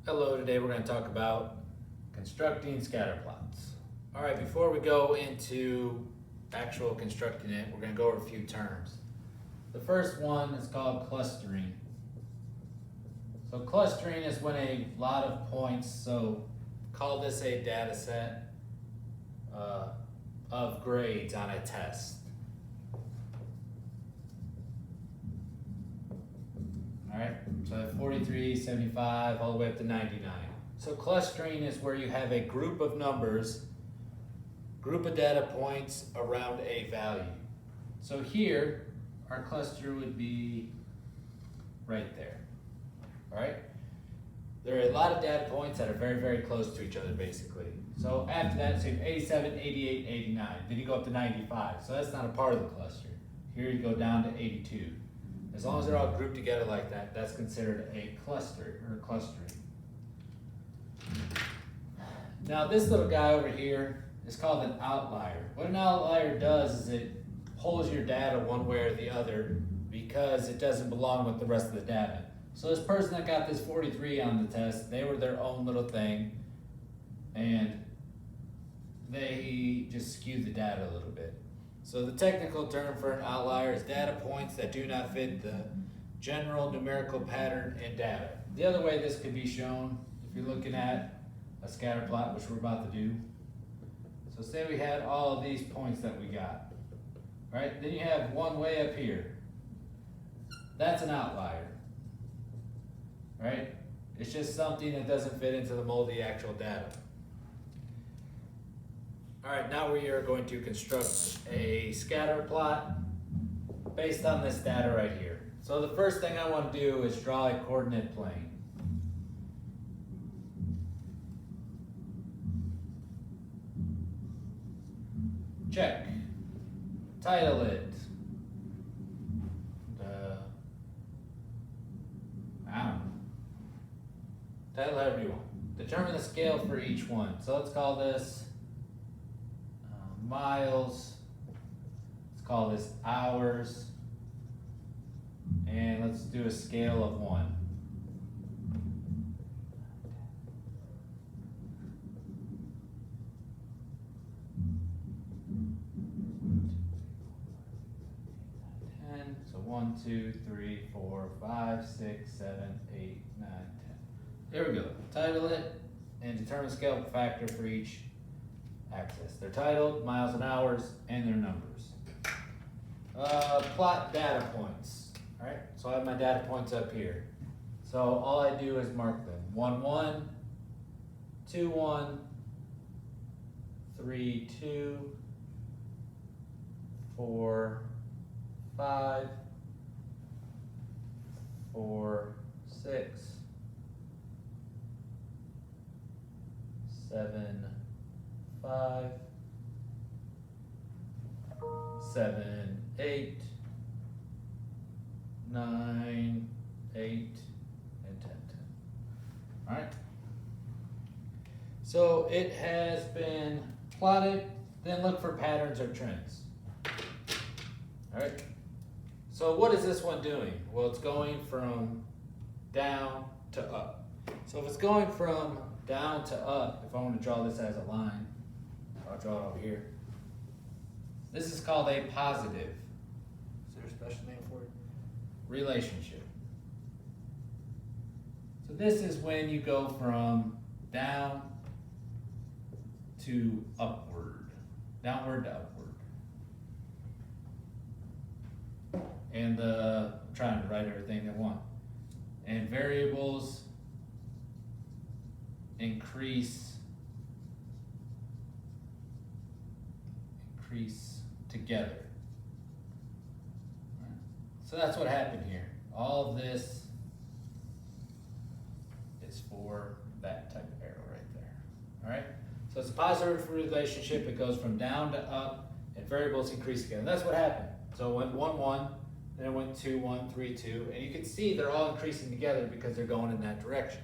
Hello, today we're going to talk about constructing scatterplots. Alright, before we go into actual constructing it, we're going to go over a few terms. The first one is called clustering. So clustering is when a lot of points, so call this a data set of grades on a test. Alright, so I have 43, 75, all the way up to 99. So clustering is where you have a group of numbers, group of data points around a value. So here, our cluster would be right there. Alright? There are a lot of data points that are very, very close to each other, basically. So after that, so you have 87, 88, 89. Then you go up to 95. So that's not a part of the cluster. Here you go down to 82. As long as they're all grouped together like that, that's considered a cluster or clustering. Now this little guy over here is called an outlier. What an outlier does is it pulls your data one way or the other because it doesn't belong with the rest of the data. So this person that got this 43 on the test, they were their own little thing and they just skewed the data a little bit. So the technical term for an outlier is data points that do not fit the general numerical pattern in data. The other way this could be shown, if you're looking at a scatter plot, which we're about to do. So say we had all of these points that we got, right? Then you have one way up here. That's an outlier, right? It's just something that doesn't fit into the mold of the actual data. All right, now we are going to construct a scatter plot based on this data right here. So the first thing I want to do is draw a coordinate plane. Check. Title it. I don't know. Title however you want. Determine the scale for each one. So let's call this miles, let's call this hours, and let's do a scale of 1. So 1, 2, 3, 4, 5, 6, 7, 8, 9, 10. There we go. Title it and determine scale factor for each axis. They're titled, miles and hours, and their numbers. Plot data points. All right, so I have my data points up here. So all I do is mark them. 1, 1, 2, 1, 3, 2, 4, 5, 4, 6, 7, 5, 7, 8, 9, 8, and 10. All right. So it has been plotted. Then look for patterns or trends. All right. So what is this one doing? Well, it's going from down to up. So if it's going from down to up, if I want to draw this as a line, I'll draw it over here. This is called a positive. Is there a special name for it? Relationship. So this is when you go from down to upward, downward to upward. And I'm trying to write everything at once. And variables increase together. Right. So that's what happened here. All of this is for that type of arrow right there. All right. So it's a positive relationship. It goes from down to up, and variables increase together. And that's what happened. So it went 1, 1, then it went 2, 1, 3, 2, and you can see they're all increasing together because they're going in that direction.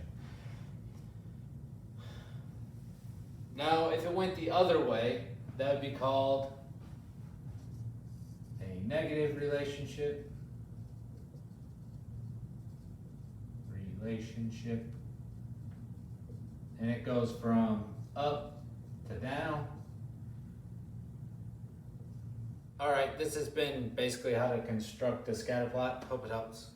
Now, if it went the other way, that would be called a negative relationship. and it goes from up to down. All right, this has been basically how to construct a scatter plot. Hope it helps.